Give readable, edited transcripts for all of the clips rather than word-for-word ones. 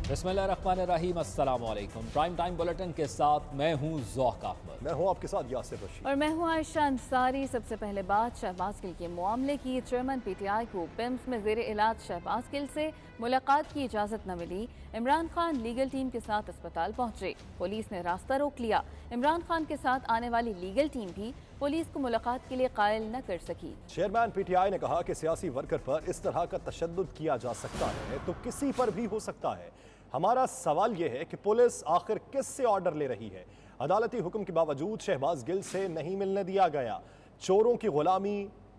بسم اللہ الرحمن الرحیم، السلام علیکم۔ پرائم ٹائم بلیٹن کے ساتھ میں ہوں ذوق احمد۔ میں ہوں آپ کے ساتھ یاسر رشید اور میں ہوں عائشہ انصاری۔ سب سے پہلے بات شہباز گل کے معاملے کی۔ چیئرمین پی ٹی آئی کو پمس میں زیر علاج شہباز گل سے ملاقات کی اجازت نہ ملی۔ عمران خان لیگل ٹیم کے ساتھ اسپتال پہنچے، پولیس نے راستہ روک لیا۔ عمران خان کے ساتھ آنے والی لیگل ٹیم بھی پولیس کو ملاقات کے لیے قائل نہ کر سکی۔ چیئرمین پی ٹی آئی نے کہا کہ سیاسی ورکر پر اس طرح کا تشدد کیا جا سکتا ہے تو کسی پر بھی ہو سکتا ہے۔ ہمارا سوال یہ ہے کہ پولیس آخر کس سے آرڈر لے رہی ہے؟ عدالتی حکم کے باوجود شہباز گل سے نہیں ملنے دیا گیا۔ چوروں کی غلامی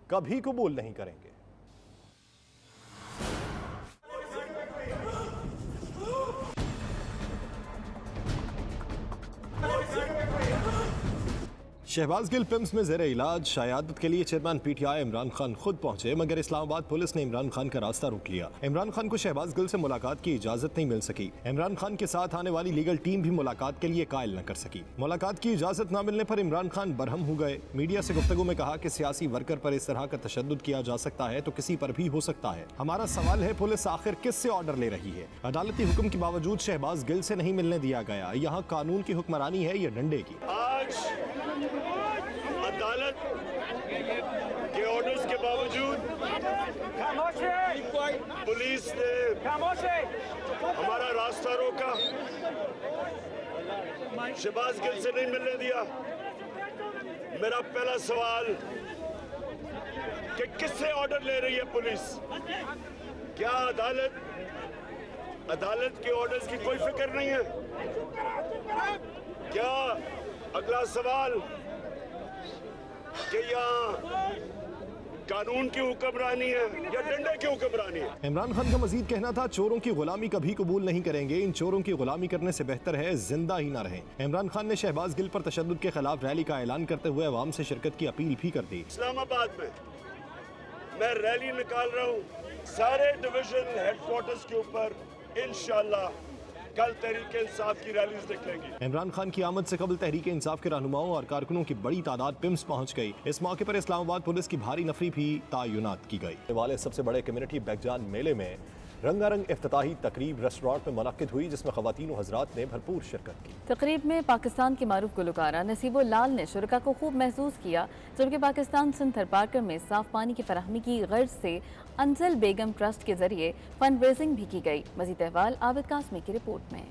کبھی قبول نہیں کریں گے۔ شہباز گل پمس میں زیر علاج عیادت کے لیے chairman P T I Imran Khan خود پہنچے، مگر اسلام آباد پولیس نے عمران خان کا راستہ روک لیا۔ عمران خان کو شہباز گل سے ملاقات کی اجازت نہیں مل سکی۔ عمران خان کے ساتھ آنے والی لیگل ٹیم بھی ملاقات کے لیے قائل نہ کر سکی۔ ملاقات کی اجازت نہ ملنے پر عمران خان برہم ہو گئے۔ میڈیا سے گفتگو میں کہا کہ سیاسی ورکر پر اس طرح کا تشدد کیا جا سکتا ہے تو کسی پر بھی ہو سکتا ہے۔ ہمارا سوال ہے پولیس آخر کس سے آرڈر لے رہی ہے؟ عدالتی حکم کے باوجود شہباز گل سے نہیں ملنے دیا گیا۔ یہاں قانون کی حکمرانی ہے یا ڈنڈے کی؟ عدالت کے آرڈرز کے باوجود پولیس نے ہمارا راستہ روکا، شہباز گل سے نہیں ملنے دیا۔ میرا پہلا سوال کہ کس سے آرڈر لے رہی ہے پولیس؟ کیا عدالت کے آرڈرز کی کوئی فکر نہیں ہے؟ کیا اگلا سوال کہ یہاں قانون کی حکمرانی ہے یا ڈنڈے کی حکمرانی ہے؟ عمران خان کا مزید کہنا تھا چوروں کی غلامی کبھی قبول نہیں کریں گے۔ ان چوروں کی غلامی کرنے سے بہتر ہے زندہ ہی نہ رہیں۔ عمران خان نے شہباز گل پر تشدد کے خلاف ریلی کا اعلان کرتے ہوئے عوام سے شرکت کی اپیل بھی کر دی۔ اسلام آباد میں ریلی نکال رہا ہوں سارے ڈویژن ہیڈ کوارٹرز کے اوپر۔ انشاءاللہ کل تحریک انصاف کی ریلیز نکلیں گی۔ عمران خان کی آمد سے قبل تحریک انصاف کے رہنماؤں اور کارکنوں کی بڑی تعداد پمس پہنچ گئی۔ اس موقع پر اسلام آباد پولیس کی بھاری نفری بھی تعینات کی گئی۔ والے سب سے بڑے کمیونٹی بیک جان میلے میں رنگا رنگ افتتاحی تقریب ریسٹورانٹ میں منعقد ہوئی، جس میں خواتین و حضرات نے بھرپور شرکت کی۔ تقریب میں پاکستان کے معروف گلوکارہ نصیب لال نے شرکا کو خوب محسوس کیا، جبکہ پاکستان سندھ تھر پارکر میں صاف پانی کی فراہمی کی غرض سے انزل بیگم ٹرسٹ کے ذریعے فنڈ ریزنگ بھی کی گئی۔ مزید احوال عابد قاسمی کی رپورٹ میں۔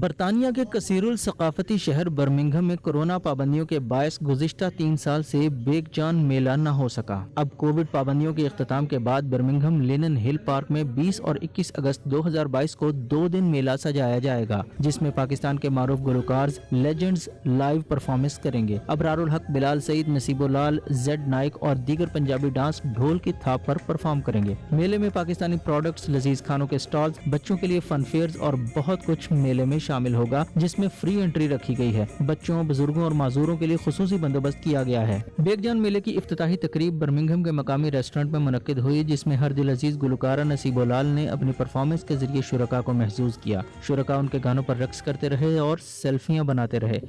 برطانیہ کے کثیر الثقافتی شہر برمنگھم میں کورونا پابندیوں کے باعث گزشتہ 3 سال سے بیک جان میلہ نہ ہو سکا۔ اب کووڈ پابندیوں کے اختتام کے بعد برمنگھم لینن ہل پارک میں 20 اور 21 اگست 2022 کو 2 دن میلہ سجایا جائے گا، جس میں پاکستان کے معروف گلوکارز لیجنڈز لائیو پرفارمنس کریں گے۔ ابرار الحق، بلال سعید، نصیب لال، زیڈ نائک اور دیگر پنجابی ڈانس ڈھول کی تھاپ پر پرفارم کریں گے۔ میلے میں پاکستانی پروڈکٹس، لذیذ کھانوں کے سٹالز، بچوں کے لیے فن فیئرز اور بہت کچھ میلے میں شامل ہوگا، جس میں فری انٹری رکھی گئی ہے۔ بچوں، بزرگوں اور معذوروں کے لیے خصوصی بندوبست کیا گیا ہے۔ بیک جان میلے کی افتتاحی تقریب برمنگھم کے مقامی ریسٹورنٹ میں منعقد ہوئی، جس میں ہر دل عزیز گلوکارہ نصیب لال نے اپنی پرفارمنس کے ذریعے شرکاء کو محظوظ کیا۔ شرکاء ان کے گانوں پر رقص کرتے رہے اور سیلفیاں بناتے رہے۔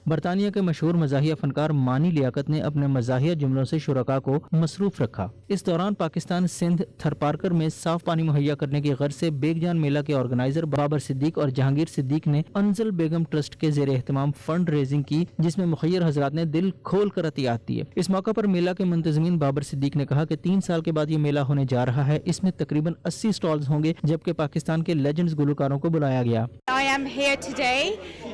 برطانیہ کے مشہور مزاحیہ فنکار مانی لیاقت نے اپنے مزاحیہ جملوں سے شرکاء کو مصروف رکھا۔ اس دوران پاکستان سندھ تھر پارکر میں صاف پانی مہیا کرنے کی غرض سے بیک جان میلہ کے آرگنائزر بابر صدیق اور جہانگیر صدیق نے انزل بیگم ٹرسٹ کے زیر اہتمام فنڈ ریزنگ کی، جس میں مخیر حضرات نے دل کھول کر عطیات دیے۔ اس موقع پر میلہ کے منتظمین بابر صدیق نے کہا کہ 3 سال کے بعد یہ میلہ ہونے جا رہا ہے۔ اس میں تقریباً 80 سٹالز ہوں گے، جبکہ پاکستان کے لیجنڈز گلوکاروں کو بلایا گیا۔ I am here today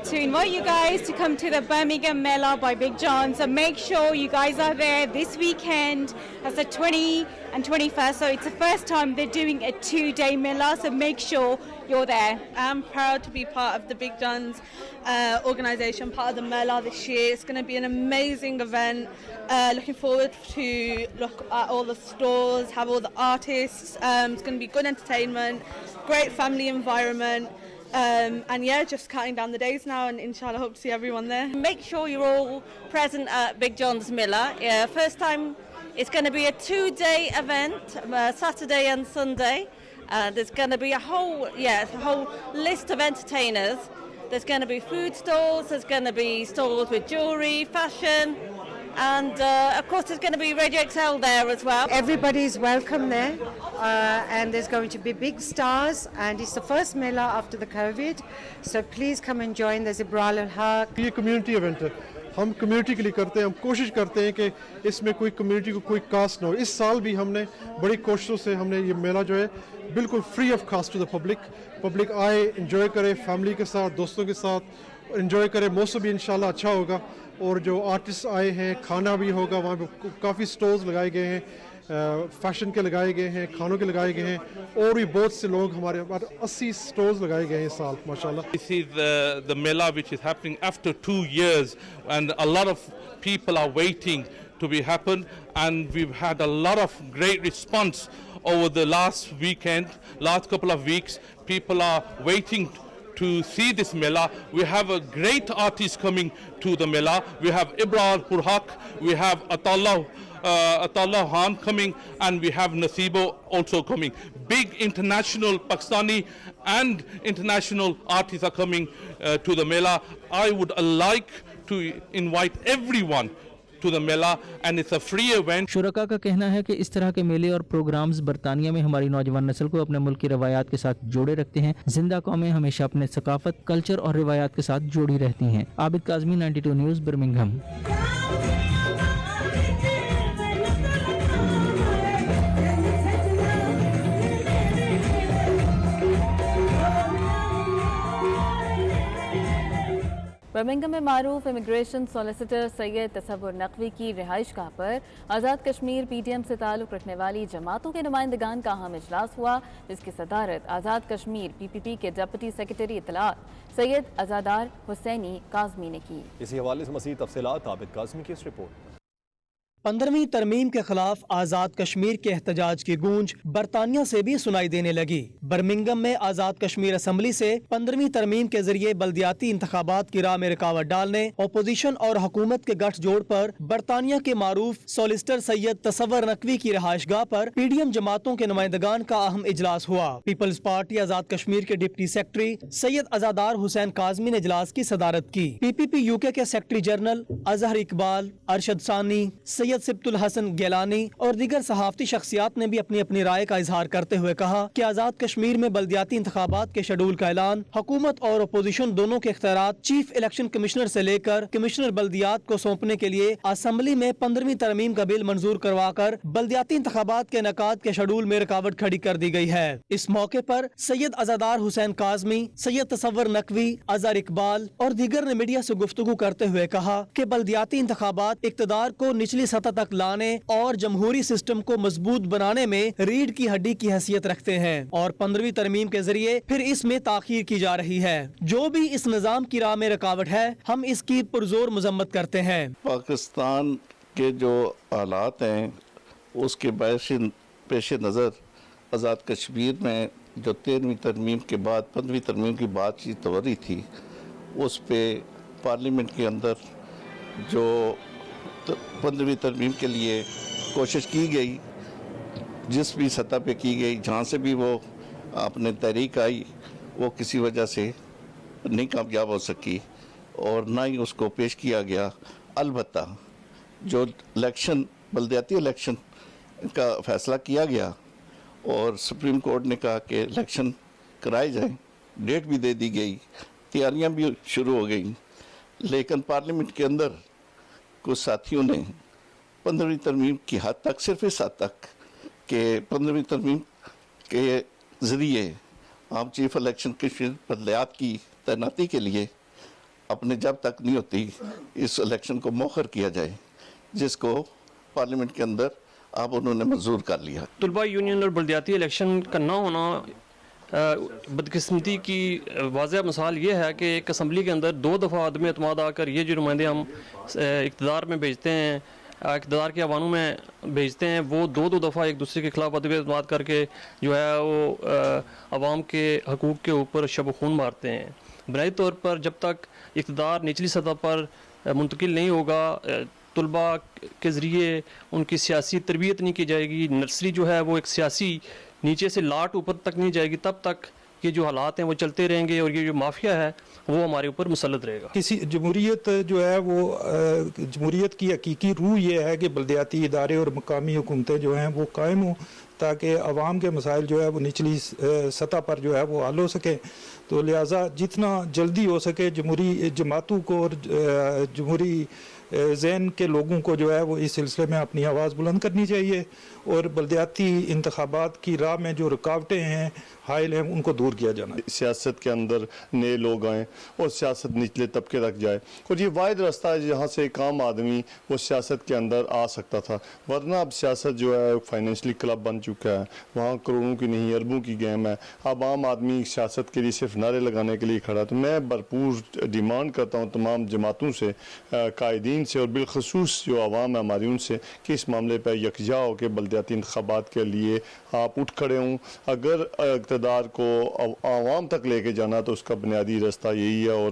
to invite you guys to come to the Birmingham Mela by Big John. So make sure you guys are there this weekend. That's the 20th and 21st. So it's the first time they're doing a 2-day Mela. So make sure you're there. I'm proud to be part of the Big John's organisation, part of the Mela this year. It's going to be an amazing event. Looking forward to look at all the stalls, have all the artists. It's going to be good entertainment, great family environment. And yeah, just counting down the days now, and inshallah hope to see everyone there. Make sure you're all present at Big John's Miller. First time, it's going to be a 2-day event, Saturday and Sunday. There's going to be a whole list of entertainers. There's going to be food stalls, there's going to be stalls with jewellery, fashion, and of course there's going to be Radio XL there as well. Everybody's welcome there, and there's going to be big stars, and it's the first Mela after the COVID, so please come and join. There's Ibral al-Haq. یہ community event ہے, ہم community کے لیے کرتے ہیں, ہم کوشش کرتے ہیں کہ اس میں کوئی کمیونٹی کو کوئی کاسٹ نہ ہو. اس سال بھی ہم نے بڑی کوششوں سے ہم نے یہ میلہ جو ہے بالکل free of cost to the public آئے, انجوائے کرے, فیملی کے ساتھ, دوستوں کے ساتھ انجوائے کرے. موسم بھی انشاءاللہ اچھا ہوگا, اور جو آرٹسٹ آئے ہیں کھانا بھی ہوگا, وہاں پہ کافی سٹورز لگائے گئے ہیں, فیشن کے لگائے گئے ہیں, کھانوں کے لگائے گئے ہیں, اور بھی بہت سے لوگ ہمارے 80 سٹورز لگائے گئے ہیں اس سال ماشاءاللہ. This is the Mela which is happening after 2 years, and a lot of people are waiting to be happen, and we've had a lot of great response over the last couple of weeks. People are waiting to see this Mela. We have a great artist coming to the Mela. We have Ibral al-Haq, we have Atallah Khan coming, and we have Nasibo also coming. Big international Pakistani and international artists are coming to the Mela. I would like to invite everyone to the Mela, and it's a free event. شرکا کا کہنا ہے کہ اس طرح کے میلے اور programmes برطانیہ میں ہماری نوجوان نسل کو اپنے ملک کی روایات کے ساتھ جوڑے رکھتے ہیں. زندہ قومیں ہمیشہ اپنے ثقافت, کلچر اور روایات کے ساتھ جوڑی رہتی ہیں. عابد کاظمی, 92 نیوز, برمنگھم. برمنگھم میں معروف امیگریشن سولیسیٹر سید تصور نقوی کی رہائش گاہ پر Azad Kashmir P T M سے تعلق رکھنے والی جماعتوں کے نمائندگان کا اہم اجلاس ہوا, جس کی صدارت آزاد کشمیر پی پی پی کے ڈپٹی سیکریٹری اطلاعات سید عزادار حسینی کاظمی نے کی. اسی حوالے سے مزید تفصیلات عابد کاظمی کی اس رپورٹ. 15ویں ترمیم کے خلاف آزاد کشمیر کے احتجاج کی گونج برطانیہ سے بھی سنائی دینے لگی. برمنگھم میں آزاد کشمیر اسمبلی سے 15ویں ترمیم کے ذریعے بلدیاتی انتخابات کی راہ میں رکاوٹ ڈالنے, اپوزیشن اور حکومت کے گٹھ جوڑ پر برطانیہ کے معروف سولیسیٹر سید تصور نقوی کی رہائش گاہ پر پی ڈی ایم جماعتوں کے نمائندگان کا اہم اجلاس ہوا. پیپلز پارٹی آزاد کشمیر کے ڈپٹی سیکرٹری سید عزادار حسین کاظمی نے اجلاس کی صدارت کی. پی پی پی یو کے سیکرٹری جنرل اظہر اقبال, ارشد ثانی, سید سبت الحسن گیلانی اور دیگر صحافتی شخصیات نے بھی اپنی اپنی رائے کا اظہار کرتے ہوئے کہا کہ آزاد کشمیر میں بلدیاتی انتخابات کے شیڈول کا اعلان حکومت اور اپوزیشن دونوں کے اختیارات چیف الیکشن کمشنر سے لے کر کمشنر بلدیات کو سونپنے کے لیے اسمبلی میں 15ویں ترمیم کا بل منظور کروا کر بلدیاتی انتخابات کے انعقاد کے شیڈول میں رکاوٹ کھڑی کر دی گئی ہے. اس موقع پر سید عزادار حسین کاظمی, سید تصور نقوی, اظہر اقبال اور دیگر نے میڈیا سے گفتگو کرتے ہوئے کہا کہ بلدیاتی انتخابات اقتدار کو نچلی سطح تک لانے اور جمہوری سسٹم کو مضبوط بنانے میں ریڑھ کی ہڈی کی حیثیت رکھتے ہیں, اور 15ویں ترمیم کے ذریعے پھر اس میں تاخیر کی جا رہی ہے. جو بھی اس نظام کی راہ میں رکاوٹ ہے, ہم اس کی پرزور مذمت کرتے ہیں. پاکستان کے جو حالات ہیں اس کے پیش نظر آزاد کشمیر میں جو 13ویں ترمیم کے بعد 15ویں ترمیم کی بات چیت ہو رہی تھی, اس پہ پارلیمنٹ کے اندر جو 15ویں ترمیم کے لیے کوشش کی گئی, جس بھی سطح پہ کی گئی, جہاں سے بھی وہ اپنے تحریک آئی, وہ کسی وجہ سے نہیں کامیاب ہو سکی اور نہ ہی اس کو پیش کیا گیا. البتہ جو بلدیاتی الیکشن کا فیصلہ کیا گیا اور سپریم کورٹ نے کہا کہ الیکشن کرائے جائیں, ڈیٹ بھی دے دی گئی, تیاریاں بھی شروع ہو گئیں, لیکن پارلیمنٹ کے اندر کچھ ساتھیوں نے 15ویں ترمیم کی حد تک, صرف اس حد تک کہ 15ویں ترمیم کے ذریعے عام چیف الیکشن کمشنر بلدیات کی تعیناتی کے لیے اپنے جب تک نہیں ہوتی اس الیکشن کو مؤخر کیا جائے, جس کو پارلیمنٹ کے اندر اب انہوں نے منظور کر لیا. طلبہ یونین اور بلدیاتی الیکشن کا نہ ہونا بدقسمتی کی واضح مثال یہ ہے کہ ایک اسمبلی کے اندر 2 دفعہ عدم اعتماد آ کر یہ جو نمائندے ہم اقتدار میں بھیجتے ہیں, اقتدار کے ایوانوں میں بھیجتے ہیں, وہ 2 دفعہ ایک دوسرے کے خلاف عدم اعتماد کر کے جو ہے وہ عوام کے حقوق کے اوپر شب و خون مارتے ہیں. بنیادی طور پر جب تک اقتدار نچلی سطح پر منتقل نہیں ہوگا, طلباء کے ذریعے ان کی سیاسی تربیت نہیں کی جائے گی, نرسری جو ہے وہ ایک سیاسی نیچے سے لاٹ اوپر تک نہیں جائے گی, تب تک یہ جو حالات ہیں وہ چلتے رہیں گے اور یہ جو مافیا ہے وہ ہمارے اوپر مسلط رہے گا. کسی جمہوریت جو ہے وہ جمہوریت کی حقیقی روح یہ ہے کہ بلدیاتی ادارے اور مقامی حکومتیں جو ہیں وہ قائم ہوں تاکہ عوام کے مسائل جو ہے وہ نچلی سطح پر جو ہے وہ حل ہو سکیں. تو لہٰذا جتنا جلدی ہو سکے جمہوری جماعتوں کو اور جمہوری ذہن کے لوگوں کو جو ہے وہ اس سلسلے میں اپنی آواز بلند کرنی چاہیے اور بلدیاتی انتخابات کی راہ میں جو رکاوٹیں ہیں حائل ہیں ان کو دور کیا جانا. سیاست کے اندر نئے لوگ آئیں اور سیاست نچلے طبقے تک جائے اور یہ واحد راستہ ہے جہاں سے ایک عام آدمی وہ سیاست کے اندر آ سکتا تھا. ورنہ اب سیاست جو ہے فائنینشلی کلب بن چکا ہے, وہاں کروڑوں کی نہیں اربوں کی گیم ہے. اب عام آدمی سیاست کے لیے صرف نعرے لگانے کے لیے کھڑا. تو میں بھرپور ڈیمانڈ کرتا ہوں تمام جماعتوں سے, قائدین سے اور بالخصوص جو عوام ہے ہماری ان سے کہ اس معاملے پہ یکجا ہو کے بلدیاتی انتخابات کے لیے آپ اٹھ کھڑے ہوں. اگر اقتدار کو عوام تک لے کے جانا تو اس کا بنیادی راستہ یہی ہے اور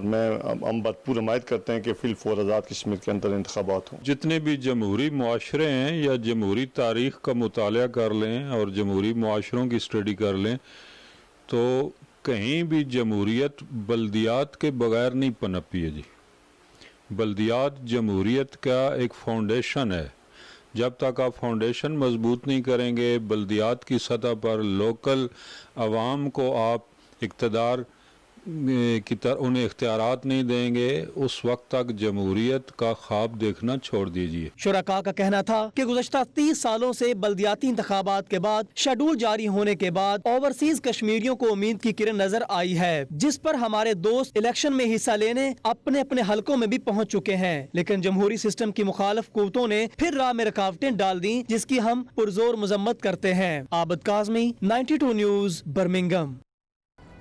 ہم بھرپور حمایت کرتے ہیں کہ فی الفور آزاد کشمیر کے اندر انتخابات ہوں. جتنے بھی جمہوری معاشرے ہیں یا جمہوری تاریخ کا مطالعہ کر لیں اور جمہوری معاشروں کی اسٹڈی کر لیں تو کہیں بھی جمہوریت بلدیات کے بغیر نہیں پنپی ہے جی. بلدیات جمہوریت کا ایک فاؤنڈیشن ہے. جب تک آپ فاؤنڈیشن مضبوط نہیں کریں گے, بلدیات کی سطح پر لوکل عوام کو آپ اقتدار کی انہیں اختیارات نہیں دیں گے, اس وقت تک جمہوریت کا خواب دیکھنا چھوڑ دیجیے. شرکاء کا کہنا تھا کہ گزشتہ 30 سالوں سے بلدیاتی انتخابات کے بعد شیڈول جاری ہونے کے بعد اوورسیز کشمیریوں کو امید کی کرن نظر آئی ہے, جس پر ہمارے دوست الیکشن میں حصہ لینے اپنے اپنے حلقوں میں بھی پہنچ چکے ہیں. لیکن جمہوری سسٹم کی مخالف قوتوں نے پھر راہ میں رکاوٹیں ڈال دیں جس کی ہم پرزور مذمت کرتے ہیں. عابد کاظمی, 92 نیوز, برمنگھم.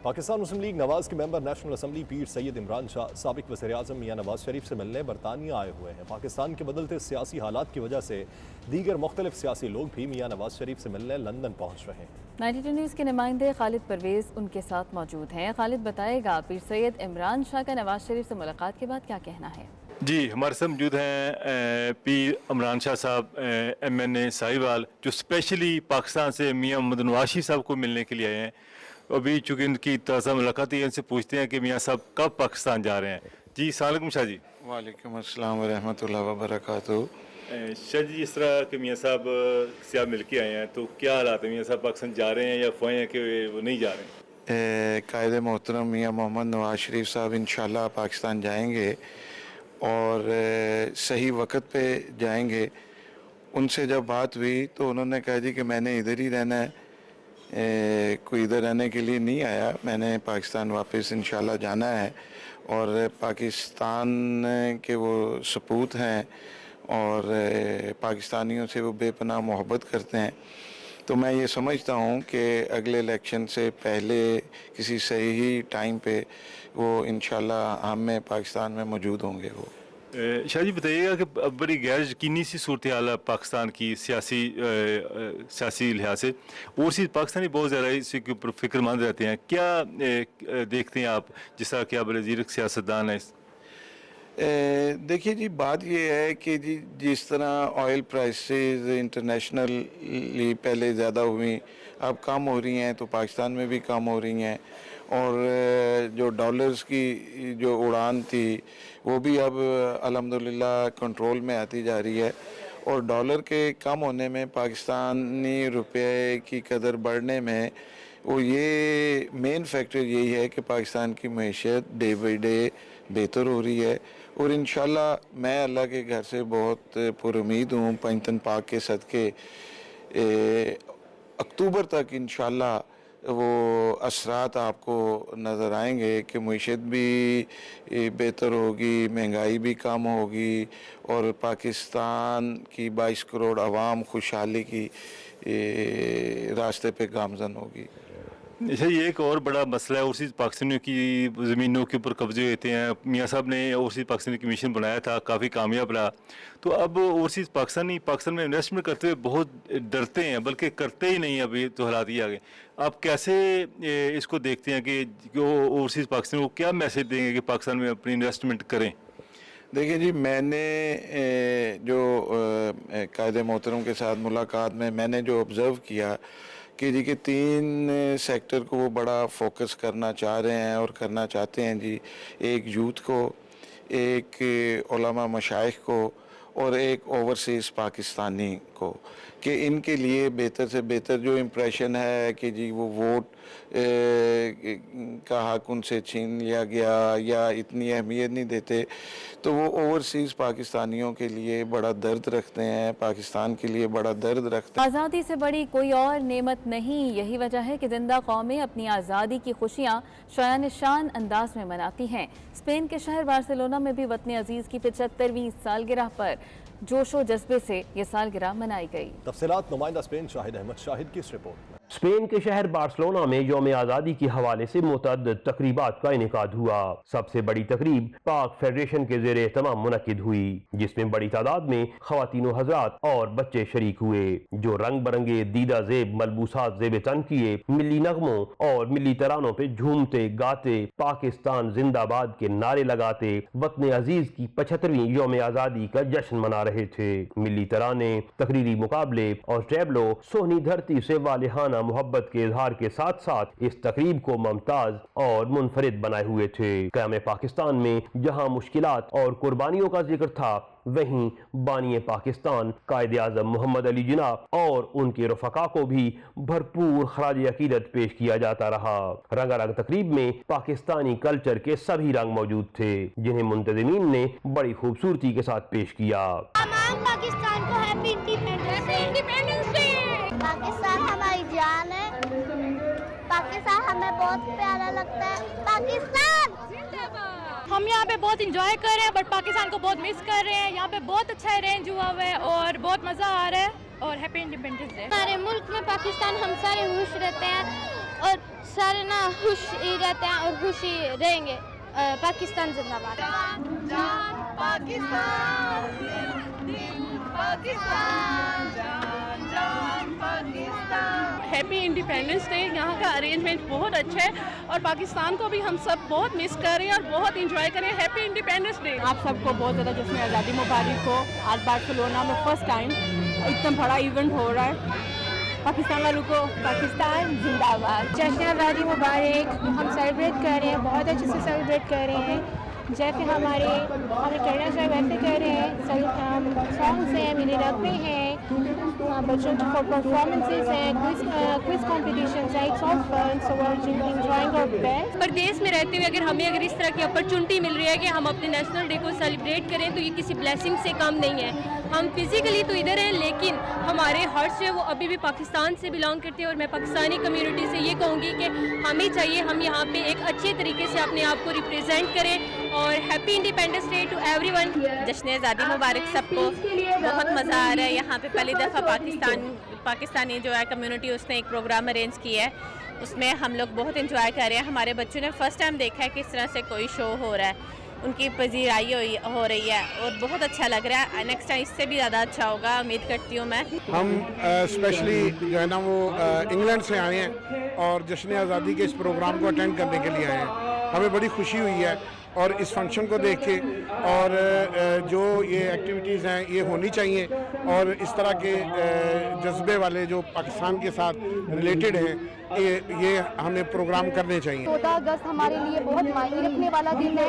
پاکستان مسلم لیگ نواز کے ممبر نیشنل اسمبلی پیر سید عمران شاہ سابق وزیر اعظم میاں نواز شریف سے ملنے برطانیہ آئے ہوئے ہیں. پاکستان کے بدلتے سیاسی حالات کی وجہ سے دیگر مختلف سیاسی لوگ بھی میاں نواز شریف سے ملنے لندن پہنچ رہے ہیں. 92 نیوز کے نمائندے خالد پرویز ان کے ساتھ موجود ہیں. خالد بتائے گا پیر سید عمران شاہ کا نواز شریف سے ملاقات کے بعد کیا کہنا ہے؟ جی ہمارے ساتھ موجود ہیں پیر عمران شاہ صاحب MNA ساہیوال, جو اسپیشلی پاکستان سے میاں محمد نواز شریف صاحب کو ملنے کے لیے آئے ہیں. ابھی چونکہ ان کی تازہ ملاقات ہے, ان سے پوچھتے ہیں کہ میاں صاحب کب پاکستان جا رہے ہیں. جی السلام علیکم شاہ جی. وعلیکم السلام ورحمۃ اللہ وبرکاتہ. شاہ جی اس طرح کہ میاں صاحب سے آپ مل کے آئے ہیں تو کیا حالات ہیں؟ میاں صاحب پاکستان جا رہے ہیں یا افواہیں ہیں کہ وہ نہیں جا رہے ہیں؟ قائد محترم میاں محمد نواز شریف صاحب انشاءاللہ پاکستان جائیں گے اور صحیح وقت پہ جائیں گے. ان سے جب بات ہوئی تو انہوں نے کہا جی کہ میں نے ادھر ہی رہنا ہے, کوئی ادھر رہنے کے لیے نہیں آیا, میں نے پاکستان واپس انشاءاللہ جانا ہے. اور پاکستان کے وہ سپوت ہیں اور پاکستانیوں سے وہ بے پناہ محبت کرتے ہیں. تو میں یہ سمجھتا ہوں کہ اگلے الیکشن سے پہلے کسی صحیح ٹائم پہ وہ انشاءاللہ ہم میں پاکستان میں موجود ہوں گے. وہ شاہ جی بتائیے گا کہ اب بڑی غیر یقینی سی صورتحال ہے پاکستان کی سیاسی لحاظ سے, اور سی پاکستانی بہت زیادہ اس کے اوپر فکر مند رہتے ہیں. کیا دیکھتے ہیں آپ جس طرح کہ آپ وزیر سیاستدان ہیں؟ دیکھیے جی بات یہ ہے کہ جی جس طرح آئل پرائسز انٹرنیشنلی پہلے زیادہ ہوئیں اب کم ہو رہی ہیں تو پاکستان میں بھی کم ہو رہی ہیں, اور جو ڈالرز کی جو اڑان تھی وہ بھی اب الحمدللہ کنٹرول میں آتی جا رہی ہے. اور ڈالر کے کم ہونے میں پاکستانی روپے کی قدر بڑھنے میں وہ یہ مین فیکٹر یہی ہے کہ پاکستان کی معیشت ڈے بائی ڈے بہتر ہو رہی ہے. اور انشاءاللہ میں اللہ کے گھر سے بہت پر امید ہوں پنجتن پاک کے صدقے اکتوبر تک انشاءاللہ وہ اثرات آپ کو نظر آئیں گے کہ معیشت بھی بہتر ہوگی, مہنگائی بھی کم ہوگی اور پاکستان کی 22 کروڑ عوام خوشحالی کی راستے پہ گامزن ہوگی. اچھا یہ ایک اور بڑا مسئلہ ہے اوورسیز پاکستانیوں کی زمینوں کے اوپر قبضے ہوتے ہیں. میاں صاحب نے اوورسیز پاکستانی کمیشن بنایا تھا, کافی کامیاب رہا. تو اب اوورسیز پاکستان میں انویسٹمنٹ کرتے ہوئے بہت ڈرتے ہیں, بلکہ کرتے ہی نہیں. ابھی تو حالات ہی آگے. آپ کیسے اس کو دیکھتے ہیں کہ اوورسیز پاکستانیوں کو کیا میسج دیں گے کہ پاکستان میں اپنی انویسٹمنٹ کریں؟ دیکھیں جی میں نے جو قائد محترم کے ساتھ ملاقات میں نے جو آبزرو کیا کہ جی کہ 3 سیکٹر کو وہ بڑا فوکس کرنا چاہ رہے ہیں اور کرنا چاہتے ہیں جی. ایک یوتھ کو، ایک علماء مشائخ کو اور ایک اوورسیز پاکستانی کو، کہ ان کے لیے بہتر سے بہتر جو امپریشن ہے کہ جی وہ ووٹ کا حق ان سے چھین لیا گیا یا اتنی اہمیت نہیں دیتے، تو وہ اوورسیز پاکستانیوں کے لیے بڑا درد رکھتے ہیں، پاکستان کے لیے بڑا درد رکھتے ہیں. آزادی سے بڑی کوئی اور نعمت نہیں. یہی وجہ ہے کہ زندہ قومیں اپنی آزادی کی خوشیاں شایان شان انداز میں مناتی ہیں. اسپین کے شہر بارسلونا میں بھی وطن عزیز کی 75ویں سالگرہ پر جوش و جذبے سے یہ سالگرہ منائی گئی. تفصیلات نمائندہ اسپین شاہد احمد شاہد کی اس رپورٹ میں. اسپین کے شہر بارسلونا میں یوم آزادی کے حوالے سے متعدد تقریبات کا انعقاد ہوا. سب سے بڑی تقریب پاک فیڈریشن کے زیر اہتمام منعقد ہوئی، جس میں بڑی تعداد میں خواتین و حضرات اور بچے شریک ہوئے، جو رنگ برنگے دیدہ زیب ملبوسات زیب تن کیے ملی نغموں اور ملی ترانوں پہ جھومتے گاتے پاکستان زندہ باد کے نعرے لگاتے وطن عزیز کی 75ویں یوم آزادی کا جشن منا رہے تھے. ملی ترانے، تقریری مقابلے اور ٹیبلو سونی دھرتی سے والہانہ محبت کے اظہار کے ساتھ ساتھ اس تقریب کو ممتاز اور منفرد بنائے ہوئے تھے. قیام پاکستان میں جہاں مشکلات اور قربانیوں کا ذکر تھا، وہیں بانی پاکستان قائد اعظم محمد علی جناح اور ان کے رفقا کو بھی بھرپور خراج عقیدت پیش کیا جاتا رہا. رنگا رنگ تقریب میں پاکستانی کلچر کے سبھی رنگ موجود تھے، جنہیں منتظمین نے بڑی خوبصورتی کے ساتھ پیش کیا. تمام پاکستان کو ہیپی انڈیپینڈنس ڈے. پاکستان ہماری جان ہے، پاکستان ہمیں بہت پیارا لگتا ہے. پاکستان ہم یہاں پہ بہت انجوائے کر رہے ہیں، بٹ پاکستان کو بہت مس کر رہے ہیں. یہاں پہ بہت اچھا ارینج ہوا ہوا ہے اور بہت مزہ آ رہا ہے. اور ہیپی انڈیپینڈنس ڈے. ہمارے ملک میں پاکستان ہم سارے خوش رہتے ہیں اور سارے نا خوش ہی رہتے ہیں اور خوش ہی رہیں گے. پاکستان زندہ باد. جان پاکستان، پاکستان، جان جان پاکستان. Happy independence day. یہاں کا ارینجمنٹ بہت اچھا ہے اور پاکستان کو بھی ہم سب بہت مس کر رہے ہیں اور بہت انجوائے کر رہے ہیں. Happy independence day. آپ سب کو بہت زیادہ جشن آزادی مبارک ہو. آج بارسلونا میں فرسٹ ٹائم اتنا بڑا ایونٹ ہو رہا ہے. پاکستان والوں کو پاکستان زندہ باد. جشن آزادی مبارک. ہم سیلیبریٹ کر رہے ہیں، بہت اچھے سے سیلیبریٹ کر رہے ہیں. جیسے ہمیں کرنا چاہیے ویسے کر رہے ہیں. سانگس ہیں، ملی نغمے ہیں، بچوں کی پرفارمنسز ہیں، کوئز کمپٹیشنز ہیں. It's all fun, so we are enjoying our best. پردیس میں رہتے ہوئے اگر اس طرح کی اپرچونٹی مل رہی ہے کہ ہم اپنے نیشنل ڈے کو سیلیبریٹ کریں تو یہ کسی بلیسنگ سے کم نہیں ہے. ہم فزیکلی تو ادھر ہیں لیکن ہمارے ہارٹس جو ہے وہ ابھی بھی پاکستان سے بلانگ کرتے ہیں. اور میں پاکستانی کمیونٹی سے یہ کہوں گی کہ ہمیں چاہیے ہم یہاں پہ ایک اچھے طریقے سے اپنے آپ کو ریپرزینٹ کریں. اور happy independence day to everyone. جشن آزادی مبارک سب کو. بہت مزہ آ رہا ہے یہاں پہ. پہلی دفعہ پاکستانی جو ہے کمیونٹی اس نے ایک پروگرام ارینج کیا ہے، اس میں ہم لوگ بہت انجوائے کر رہے ہیں. ہمارے بچوں نے فرسٹ ٹائم دیکھا ہے کہ اس طرح سے کوئی شو ہو رہا ہے. ان کی پذیرائی ہو رہی ہے اور بہت اچھا لگ رہا ہے. نیکسٹ ٹائم اس سے بھی زیادہ اچھا ہوگا امید کرتی ہوں میں. ہم اسپیشلی جو ہے نا وہ انگلینڈ سے آئے ہیں اور جشن آزادی کے اس پروگرام کو اٹینڈ کرنے کے لیے آئے ہیں. ہمیں بڑی خوشی ہوئی ہے اور اس فنکشن کو دیکھ کے، اور جو یہ ایکٹیویٹیز ہیں یہ ہونی چاہیے اور اس طرح کے جذبے والے جو پاکستان کے ساتھ ریلیٹڈ ہیں یہ ہمیں پروگرام کرنے چاہیے. 14 اگست ہمارے لیے بہت معنی رکھنے والا دن ہے.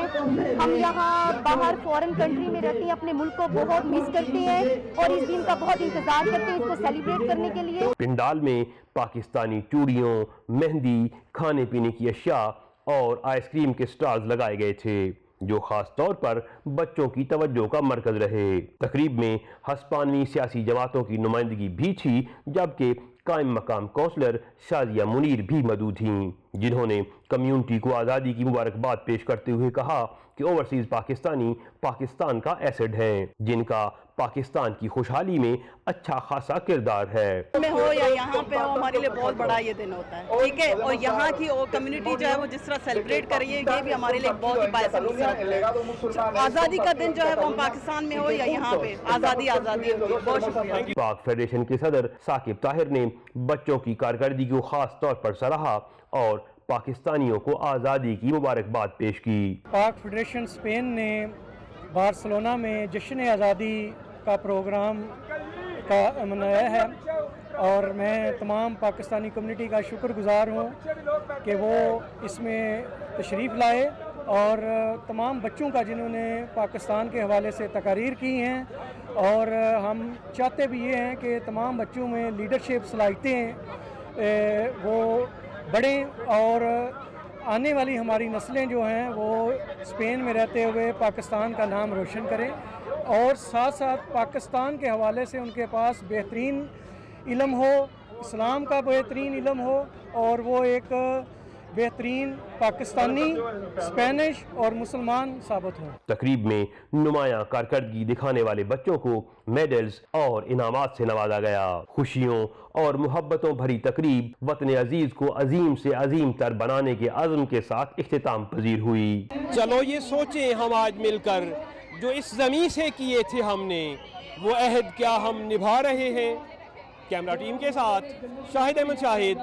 ہم یہاں باہر فورن کنٹری میں رہتے ہیں، اپنے ملک کو بہت مس کرتے ہیں اور اس دن کا بہت انتظار کرتے ہیں اس کو سیلیبریٹ کرنے کے لیے. پنڈال میں پاکستانی چوڑیوں، مہندی، کھانے پینے کی اشیاء اور آئس کریم کے سٹالز لگائے گئے تھے، جو خاص طور پر بچوں کی توجہ کا مرکز رہے. تقریب میں ہسپانوی سیاسی جماعتوں کی نمائندگی بھی تھی، جبکہ قائم مقام کونسلر شازیہ منیر بھی موجود تھیں، جنہوں نے کمیونٹی کو آزادی کی مبارکباد پیش کرتے ہوئے کہا کہ اوورسیز پاکستانی پاکستان کا ایسڈ ہیں، جن کا پاکستان کی خوشحالی میں اچھا خاصا کردار ہے. میں ہو یا یہاں پہ ہو، ہمارے لیے بہت بڑا یہ دن ہوتا ہے. ٹھیک ہے، اور یہاں کی کمیونٹی جو ہے وہ جس طرح سیلیبریٹ کر رہی ہے یہ بھی ہمارے لیے بہت ہی باعث مسرت ہے. آزادی کا دن جو ہے وہ ہم پاکستان میں ہو یا یہاں پہ آزادی ہوتی ہے. بہت شکریہ. پاک فیڈریشن کے صدر ثاقب طاہر نے بچوں کی کارکردگی کو خاص طور پر سراہا اور پاکستانیوں کو آزادی کی مبارکباد پیش کی. پاک فیڈریشن اسپین نے بارسلونا میں جشن آزادی کا پروگرام منایا ہے اور میں تمام پاکستانی کمیونٹی کا شکر گزار ہوں کہ وہ اس میں تشریف لائے، اور تمام بچوں کا جنہوں نے پاکستان کے حوالے سے تقاریر کی ہیں، اور ہم چاہتے بھی یہ ہیں کہ تمام بچوں میں لیڈرشپ صلاحیتیں وہ بڑھیں، اور آنے والی ہماری نسلیں جو ہیں وہ اسپین میں رہتے ہوئے پاکستان کا نام روشن کریں، اور ساتھ ساتھ پاکستان کے حوالے سے ان کے پاس بہترین علم ہو، اسلام کا بہترین علم ہو، اور وہ ایک بہترین پاکستانی، اسپینش اور مسلمان ثابت ہوں۔ تقریب میں نمایاں کارکردگی دکھانے والے بچوں کو میڈلز اور انعامات سے نوازا گیا۔ خوشیوں اور محبتوں بھری تقریب وطن عزیز کو عظیم سے عظیم تر بنانے کے عزم کے ساتھ اختتام پذیر ہوئی۔ چلو یہ سوچیں ہم آج مل کر جو اس زمین سے کیے تھے ہم نے، وہ عہد کیا ہم نبھا رہے ہیں؟ کیمرہ ٹیم کے ساتھ شاہد احمد شاہد،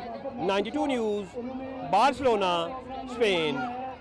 92 نیوز، بارسلونا، اسپین۔